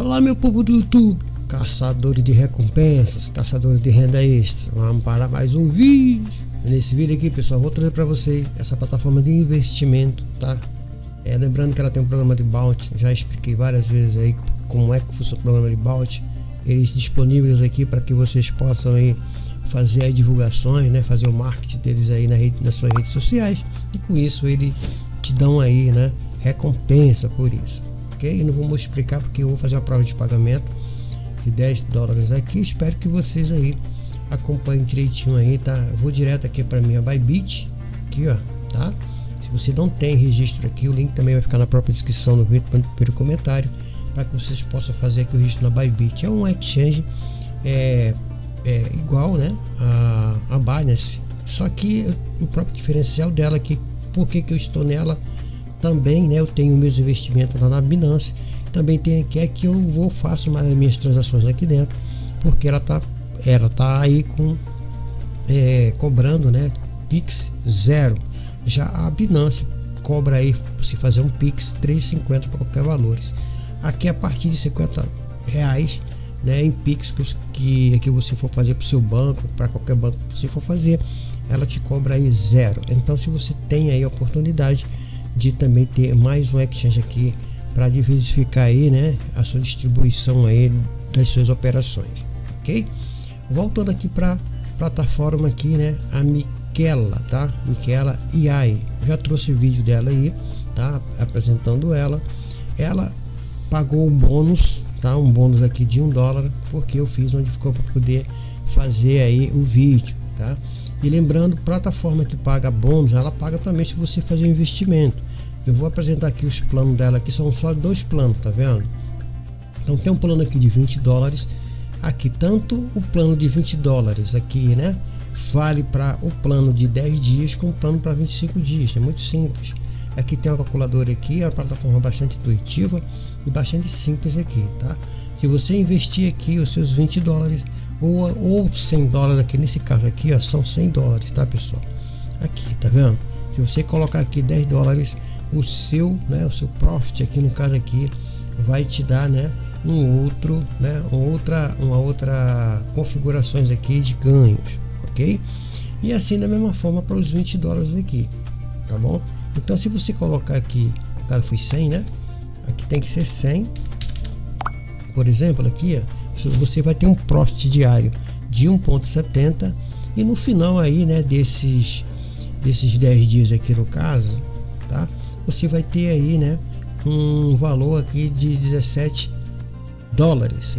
Fala, meu povo do YouTube, caçadores de recompensas, caçadores de renda extra. Vamos para mais um vídeo. Nesse vídeo aqui, pessoal, vou trazer para vocês essa plataforma de investimento, tá? Lembrando que ela tem um programa de bounty. Já expliquei várias vezes aí como é que funciona o programa de bounty. Eles disponíveis aqui para que vocês possam aí fazer as divulgações, né? Fazer o marketing deles aí nas suas redes sociais, e com isso eles te dão aí, né, recompensa por isso. Ok? Não vou explicar porque eu vou fazer uma prova de pagamento de $10 aqui. Espero que vocês aí acompanhem direitinho aí, tá? Eu vou direto aqui para minha Bybit, aqui ó, tá? Se você não tem registro aqui, o link também vai ficar na própria descrição do vídeo, no primeiro comentário, para que vocês possam fazer aqui o registro na Bybit. É um exchange igual, né, a Binance, só que o próprio diferencial dela aqui, porque eu estou nela também, né? Eu tenho meus investimentos lá na Binance, também tem aqui que eu faço mais as minhas transações aqui dentro, porque ela tá aí com cobrando, né, Pix 0. Já a Binance cobra aí, se fazer um Pix, 3,50 para qualquer valores. Aqui a partir de R$50, né, em Pix que você for fazer para o seu banco, para qualquer banco que você for fazer, ela te cobra aí 0. Então, se você tem aí a oportunidade de também ter mais um exchange aqui para diversificar aí, né, a sua distribuição aí das suas operações, ok? Voltando aqui para plataforma aqui, né, a Miquela, tá? Miquela AI, já trouxe o vídeo dela aí, tá? Apresentando ela pagou um bônus, tá? Um bônus aqui de $1, porque eu fiz onde ficou para poder fazer aí o vídeo, tá? E lembrando, plataforma que paga bônus, ela paga também se você fazer um investimento. Eu vou apresentar aqui os planos dela, que são só 2 planos, tá vendo? Então tem um plano aqui de $20, aqui tanto o plano de $20 aqui, né, vale para o plano de 10 dias com o plano para 25 dias, é muito simples. Aqui tem uma calculadora aqui, é uma plataforma bastante intuitiva e bastante simples aqui, tá? Se você investir aqui os seus $20 ou $100 aqui, nesse caso aqui, ó, são $100, tá, pessoal? Aqui, tá vendo? Se você colocar aqui $10, o seu profit aqui, no caso aqui, vai te dar, né, uma outra configurações aqui de ganhos, ok? E assim da mesma forma para os $20 aqui, tá bom? Então, se você colocar aqui, o cara foi 100, né? Aqui tem que ser 100. Por exemplo, aqui, ó, você vai ter um profit diário de 1,70, e no final aí, né, desses 10 dias aqui no caso, tá? Você vai ter aí, né, um valor aqui de $17,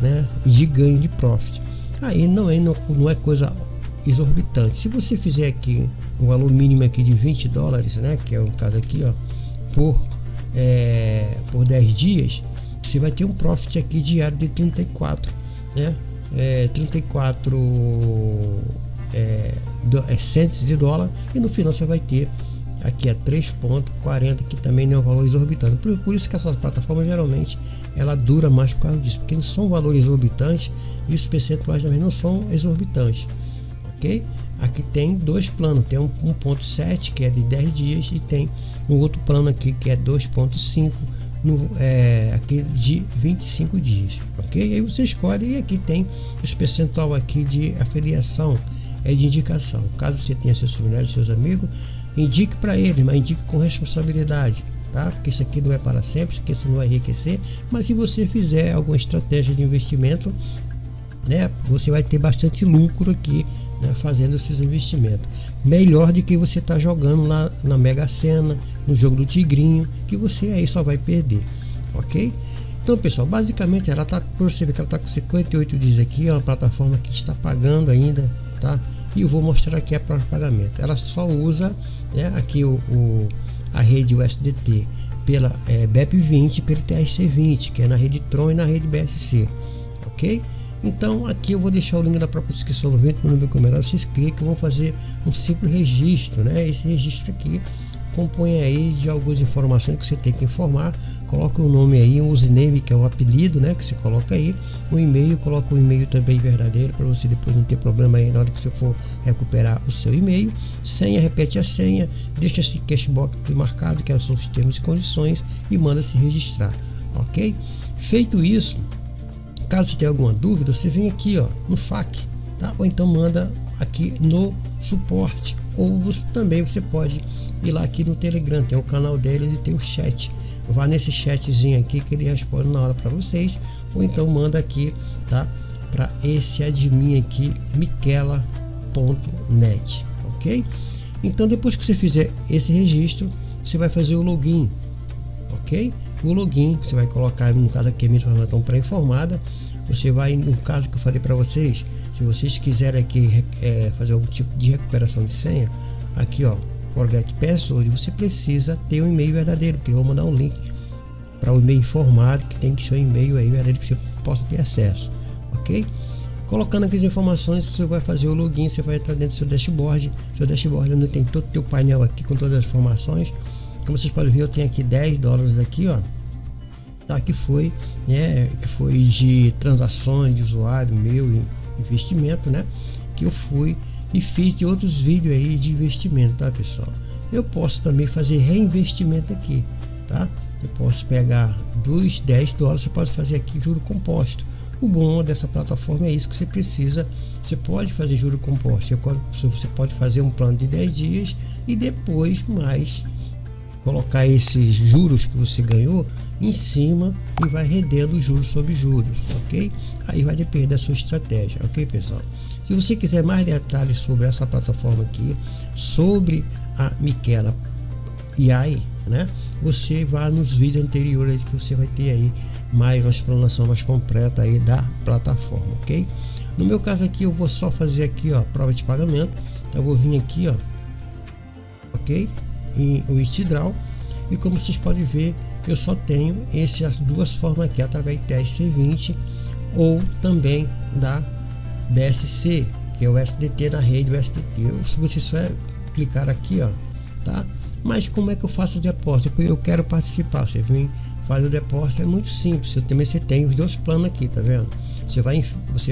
né, de ganho de profit. Aí não é coisa exorbitante. Se você fizer aqui um valor mínimo aqui de $20, né, que é o caso aqui, ó, por 10 dias, você vai ter um profit aqui diário de 34, né, 34 cents de dólar, e no final você vai ter aqui a 3,40, que também não é um valor exorbitante. Por isso que essa plataforma geralmente ela dura mais por causa disso, porque não são valores exorbitantes e os percentuais também não são exorbitantes, ok? Aqui tem 2 planos, tem um 1,7 que é de 10 dias, e tem um outro plano aqui que é 2,5 aqui de 25 dias, ok? Aí você escolhe, e aqui tem os percentual aqui de afiliação, de indicação. Caso você tenha seus familiares, seus amigos, indique para eles, mas indique com responsabilidade, tá? Porque isso aqui não é para sempre, porque isso não vai enriquecer, mas se você fizer alguma estratégia de investimento, né, você vai ter bastante lucro aqui, né, fazendo esses investimentos. Melhor do que você tá jogando lá na Mega Sena, no jogo do Tigrinho, que você aí só vai perder, ok? Então, pessoal, basicamente ela tá, por você ver que ela tá com 58 dias aqui, é uma plataforma que está pagando ainda, tá? E eu vou mostrar aqui a prova de pagamento. Ela só usa, né, aqui a rede USDT pela BEP20, pelo TRC20, que é na rede Tron e na rede BSC, ok? Então aqui eu vou deixar o link na própria descrição do vídeo, no meu comentário. Vocês clicam, vão fazer um simples registro, né? Esse registro aqui compõe aí de algumas informações que você tem que informar. Coloca o nome aí, um username, que é o apelido, né, que você coloca aí, o e-mail, coloca o e-mail também verdadeiro, para você depois não ter problema aí na hora que você for recuperar o seu e-mail. Senha, repete a senha, deixa esse cashbox aqui marcado, que são os termos e condições, e manda se registrar, ok? Feito isso, Caso você tenha alguma dúvida, você vem aqui, ó, no FAQ, tá? Ou então manda aqui no suporte, ou também você pode ir lá aqui no Telegram, tem o canal deles e tem o chat. Vá nesse chatzinho aqui que ele responde na hora para vocês, ou então manda aqui, tá? Para esse admin aqui, miquela.net, ok? Então depois que você fizer esse registro, você vai fazer o login, ok? O login você vai colocar, no caso aqui a minha informação pré-informada, você vai, no caso que eu falei para vocês, se vocês quiserem aqui fazer algum tipo de recuperação de senha, aqui ó, forget password, você precisa ter um e-mail verdadeiro, porque eu vou mandar um link para o e-mail informado, que tem que ser um e-mail aí verdadeiro que você possa ter acesso, ok? Colocando aqui as informações, você vai fazer o login, você vai entrar dentro do seu dashboard. Seu dashboard onde tem todo o teu painel aqui com todas as informações. Como vocês podem ver, eu tenho aqui $10 aqui, ó, tá? Que foi de transações de usuário meu, investimento, né? Que eu fui e fiz de outros vídeos aí de investimento, tá, pessoal? Eu posso também fazer reinvestimento aqui, tá? Eu posso pegar dos $10, você pode fazer aqui juro composto. O bom dessa plataforma é isso que você precisa. Você pode fazer juro composto, você pode fazer um plano de 10 dias e depois mais colocar esses juros que você ganhou em cima e vai rendendo juros sobre juros, ok? Aí vai depender da sua estratégia, ok, pessoal? Se você quiser mais detalhes sobre essa plataforma aqui, sobre a Miquela AI, né? Você vai nos vídeos anteriores que você vai ter aí mais uma explanação mais completa aí da plataforma, ok? No meu caso aqui eu vou só fazer aqui, ó, prova de pagamento. Eu vou vir aqui, ó, ok? Em withdraw, e como vocês podem ver, eu só tenho essas duas formas aqui, através de TRC20 ou também da BSC, que é o SDT na rede do SDT. Se você só clicar aqui, ó, tá? Mas como é que eu faço o depósito? Porque eu quero participar. Você vem, faz o depósito, é muito simples. Também você tem os dois planos aqui, tá vendo? Você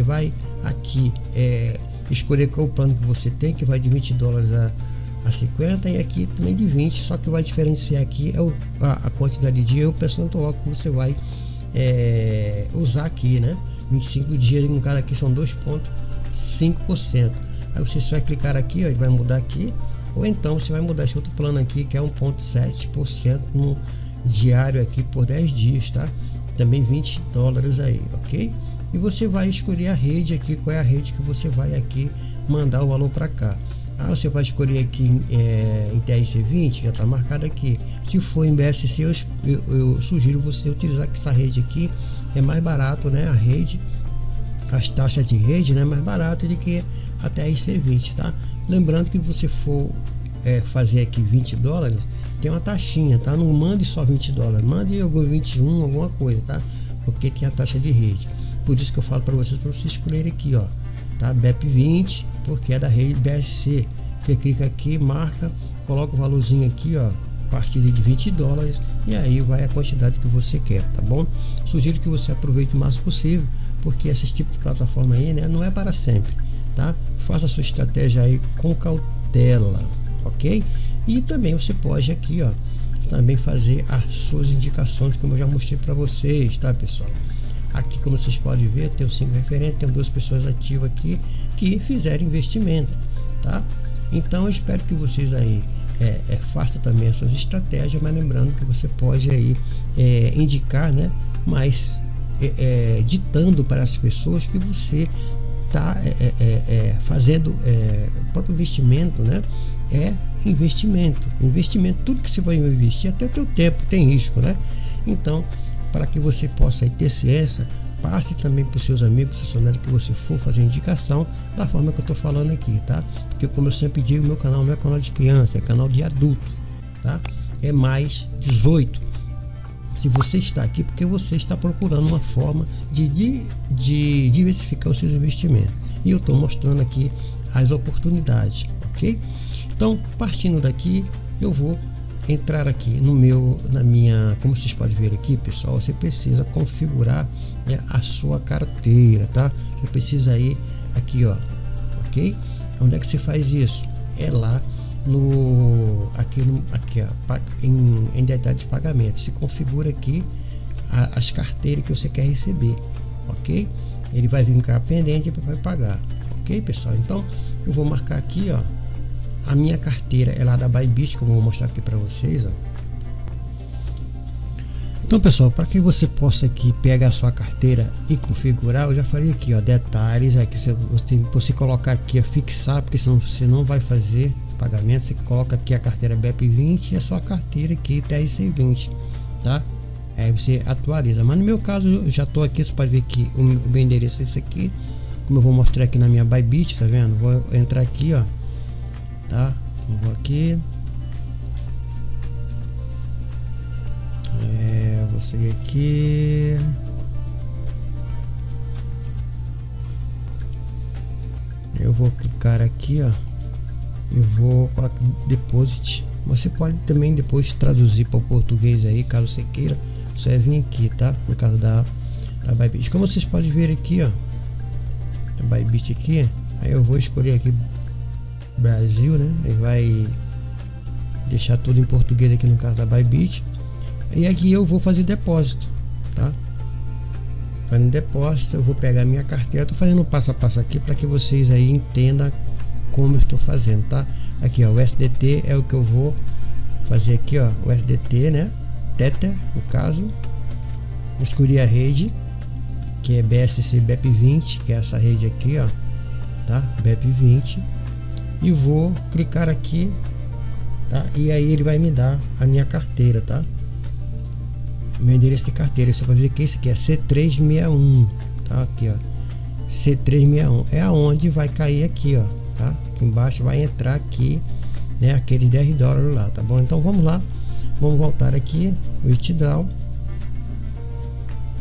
vai aqui escolher qual o plano que você tem, que vai de $20 a 50, e aqui também de 20, só que vai diferenciar aqui a quantidade de dia e o percentual que você vai usar aqui, né? 25 dias no cara aqui são 2,5%. Aí você só vai clicar aqui, ó, ele vai mudar aqui, ou então você vai mudar esse outro plano aqui que é 1,7% no diário aqui por 10 dias, tá? Também $20 aí, ok? E você vai escolher a rede aqui, qual é a rede que você vai aqui mandar o valor para cá. Você vai escolher aqui em TRC20, já está marcado aqui. Se for em BSC, eu sugiro você utilizar essa rede aqui, é mais barato, né? A rede, as taxas de rede, né? Mais barato do que a TRC20, tá? Lembrando que você for fazer aqui $20, tem uma taxinha, tá? Não mande só $20, mande algum 21, alguma coisa, tá? Porque tem a taxa de rede. Por isso que eu falo para vocês escolherem aqui, ó, tá? BEP20, porque é da rede BSC. Você clica aqui, marca, coloca o valorzinho aqui, ó, a partir de $20, e aí vai a quantidade que você quer, tá bom? Sugiro que você aproveite o máximo possível, porque esses tipos de plataforma aí, né, não é para sempre, tá? Faça a sua estratégia aí com cautela, ok? E também você pode aqui, ó, também fazer as suas indicações, como eu já mostrei para vocês, tá, pessoal? Aqui, como vocês podem ver, eu tenho 5 referentes, tenho 2 pessoas ativas aqui que fizeram investimento, tá? Então eu espero que vocês aí façam também as suas estratégias, mas lembrando que você pode aí indicar, né, mas ditando para as pessoas que você está fazendo o próprio investimento, né? Investimento, tudo que você vai investir, até o teu tempo tem risco, né? Então, para que você possa aí ter ciência, passe também para os seus amigos, funcionários que você for fazer indicação da forma que eu estou falando aqui, tá? Porque como eu sempre digo, meu canal não é canal de criança, é canal de adulto, tá? É mais 18. Se você está aqui, porque você está procurando uma forma de diversificar os seus investimentos, e eu estou mostrando aqui as oportunidades, ok? Então, partindo daqui, eu vou entrar aqui na minha, como vocês podem ver aqui, pessoal, você precisa configurar, né, a sua carteira, tá? Você precisa ir aqui, ó, ok? Onde é que você faz isso? É lá aqui ó, em detalhes de pagamento. Se configura aqui as carteiras que você quer receber, ok? Ele vai ficar pendente e vai pagar, ok, pessoal? Então eu vou marcar aqui, ó, a minha carteira é lá da Bybit, como eu vou mostrar aqui para vocês, ó. Então, pessoal, para que você possa aqui pegar a sua carteira e configurar, eu já falei aqui, ó, detalhes, aqui você colocar aqui, fixar, porque senão você não vai fazer pagamento. Você coloca aqui a carteira BEP20 e a sua carteira aqui TRC20, tá? Aí você atualiza, mas no meu caso eu já estou aqui, você pode ver que o meu endereço é esse aqui, como eu vou mostrar aqui na minha Bybit, tá vendo? Vou entrar aqui, ó, tá? Eu vou aqui, vou seguir aqui, eu vou clicar aqui, ó, eu vou colocar deposit. Você pode também depois traduzir para o português aí, caso você queira. Só é vir aqui, tá? No caso da Bybit, como vocês podem ver aqui, ó, a Bybit aqui, aí eu vou escolher aqui Brasil, né? Aí vai deixar tudo em português aqui no caso da Bybit. E aqui eu vou fazer depósito, tá? Fazendo depósito, eu vou pegar minha carteira. Tô fazendo passo a passo aqui para que vocês aí entendam como eu estou fazendo, tá? Aqui, ó, o SDT é o que eu vou fazer aqui, ó, o SDT, né? Tether, no caso. Eu escolhi a rede, que é BSC BEP20, que é essa rede aqui, ó, tá? BEP20. E vou clicar aqui, tá? E aí ele vai me dar a minha carteira, tá? Meu endereço de carteira, você pode ver que esse aqui é C361, tá? Aqui, ó, C361 é aonde vai cair aqui, ó, tá? Aqui embaixo vai entrar aqui, né? Aqueles $10 lá, tá bom? Então vamos lá, vamos voltar aqui, withdraw,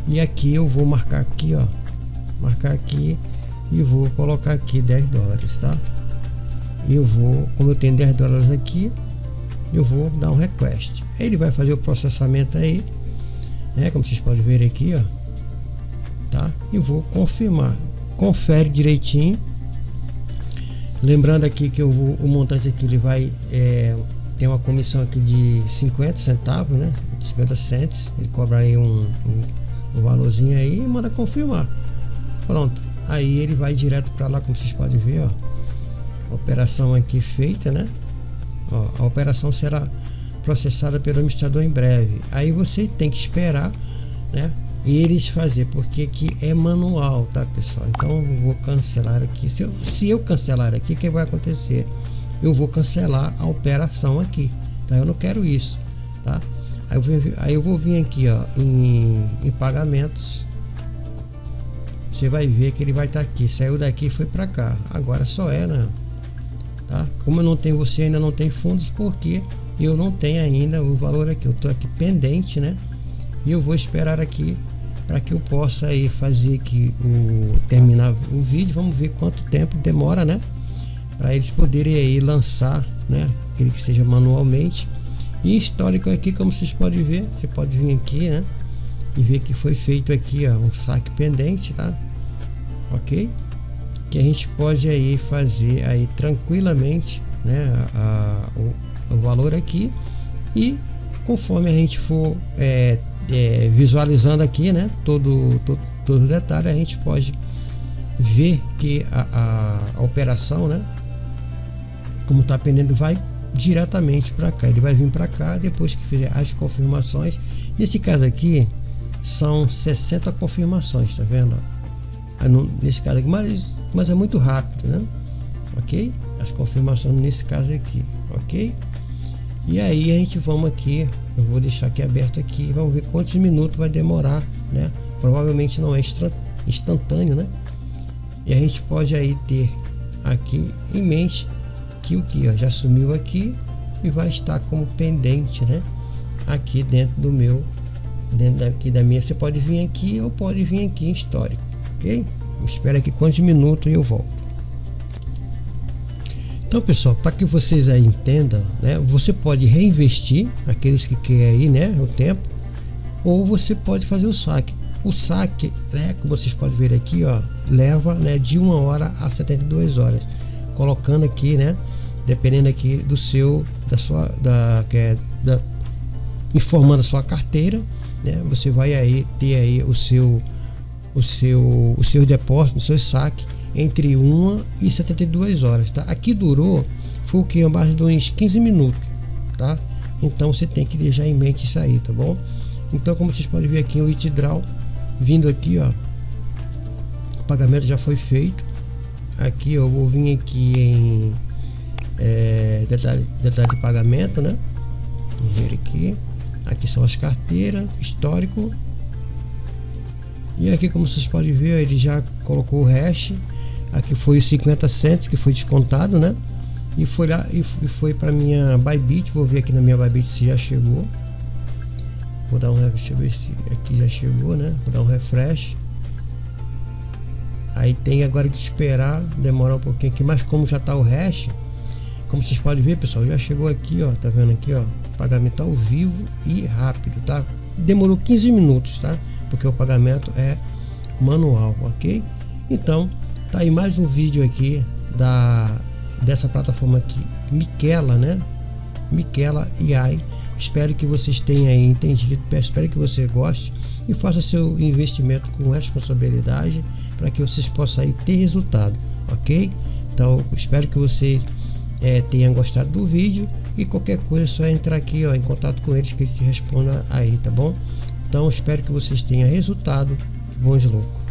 e aqui eu vou marcar aqui, ó, marcar aqui e vou colocar aqui $10, tá? E eu vou, como eu tenho $10 aqui, eu vou dar um request, ele vai fazer o processamento aí, né, como vocês podem ver aqui, ó, tá? E vou confirmar, confere direitinho, lembrando aqui que o montante aqui ele vai tem uma comissão aqui de 50 centavos, né, 50 cents, ele cobra aí um valorzinho aí e manda confirmar, pronto, aí ele vai direto para lá, como vocês podem ver, ó, a operação aqui feita, né, ó, a operação será processada pelo administrador em breve. Aí você tem que esperar, né, eles fazer, porque aqui é manual, tá, pessoal? Então eu vou cancelar aqui. Se eu cancelar aqui, o que vai acontecer? Eu vou cancelar a operação aqui, tá? Eu não quero isso, tá? Aí eu vou vir aqui, ó, em pagamentos. Você vai ver que ele vai estar aqui. Saiu daqui e foi para cá. Agora só é, né? Tá? Como eu não tenho, você ainda não tem fundos, porque eu não tenho ainda o valor aqui, eu tô aqui pendente, né? E eu vou esperar aqui para que eu possa aí fazer aqui terminar o vídeo. Vamos ver quanto tempo demora, né? Para eles poderem aí lançar, né? Aquele que seja manualmente. E histórico aqui, como vocês podem ver, você pode vir aqui, né? E ver que foi feito aqui, ó, um saque pendente, tá? Ok? Que a gente pode aí fazer aí tranquilamente, né? O valor aqui, e conforme a gente for visualizando aqui, né, todo o detalhe, a gente pode ver que a operação, né, como está pendendo, vai diretamente para cá, ele vai vir para cá depois que fizer as confirmações. Nesse caso aqui são 60 confirmações, tá vendo? Nesse caso aqui, mas é muito rápido, né? Ok? As confirmações nesse caso aqui, ok? E aí a gente vamos aqui, eu vou deixar aqui aberto aqui, vamos ver quantos minutos vai demorar, né? Provavelmente não é instantâneo, né? E a gente pode aí ter aqui em mente que o que, ó, já sumiu aqui e vai estar como pendente, né? Aqui dentro do meu, dentro daqui da minha, você pode vir aqui ou pode vir aqui em histórico, ok? Espera aqui quantos minutos e eu volto. Então, pessoal, para que vocês aí entendam, né, você pode reinvestir aqueles que querem aí, né, o tempo, ou você pode fazer o saque. O saque, né, como vocês podem ver aqui, ó, leva, né, de 1 hora a 72 horas, colocando aqui, né, dependendo aqui do seu, informando a sua carteira, né, você vai aí ter aí o seu o seu depósito, o seu saque entre 1 e 72 horas, tá? Aqui durou, foi o que? Mais de uns 15 minutos, tá? Então você tem que deixar em mente isso aí, tá bom? Então, como vocês podem ver aqui, o withdraw vindo aqui, ó, o pagamento já foi feito. Aqui eu vou vir aqui em detalhe de pagamento, né? Vamos ver aqui são as carteiras, histórico, e aqui, como vocês podem ver, ele já colocou o hash. Aqui foi os 50 cents que foi descontado, né? E foi lá e foi para minha Bybit. Vou ver aqui na minha Bybit se já chegou. Vou dar um, deixa eu ver se aqui já chegou, né? Vou dar um refresh. Aí tem agora que esperar, demorar um pouquinho aqui, mas como já tá o hash, como vocês podem ver, pessoal, já chegou aqui, ó, tá vendo aqui, ó, pagamento ao vivo e rápido, tá? Demorou 15 minutos, tá? Porque o pagamento é manual, ok? Então, tá aí mais um vídeo aqui dessa plataforma aqui, Miquela, né? Miquela AI. Espero que vocês tenham aí entendido, espero que você goste e faça seu investimento com responsabilidade para que vocês possam aí ter resultado, ok? Então, espero que você tenha gostado do vídeo, e qualquer coisa é só entrar aqui, ó, em contato com eles que eles te respondam aí, tá bom? Então, espero que vocês tenham resultado. Bons lucros.